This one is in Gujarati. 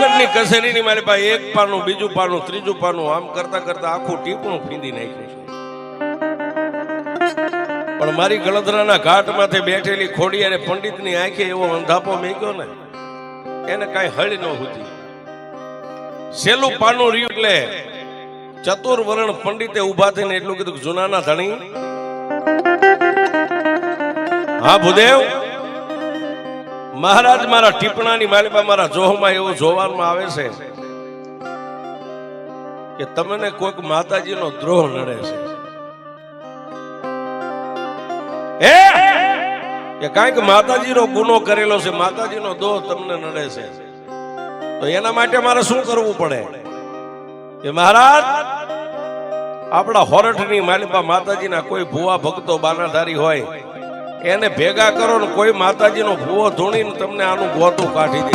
જુનાગઢની કચેરીની મારી પાસે એક પાનું, બીજું પાનું, ત્રીજું પાનું, આમ કરતા કરતા આખું ટીપણું ફીંદી નાખ્યું છે. પણ મારી ગળધરાના ઘાટમાંથી બેઠેલી ખોડિયારે પંડિતની આંખે એવો અંધાપો મેક્યો ને, એને કાંઈ હળી ન હતી. સેલું પાનું રહ્યું એટલે ચતુર્વર્ણ પંડિતે ઉભા થઈને એટલું કીધું, જુનાના ધણી, હા ભૂદેવ, મહારાજ મારા ટીપણાની માલિકા મારા જોહમાં એવું જોવામાં આવે છે કે તમને કોઈક માતાજીનો દ્રોહ નડે છે, કે કાંઈક માતાજીનો ગુનો કરેલો છે, માતાજીનો દ્રોહ તમને નડે છે. તો એના માટે મારે શું કરવું પડે? કે મહારાજ, આપણા હોરઠની માલિકા માતાજીના કોઈ ભુવા ભક્તો બાનાધારી હોય એને ભેગા કરો ને કોઈ માતાજીનો ભૂવો ધૂણીને તમને આનું ગોતું કાઢી દે.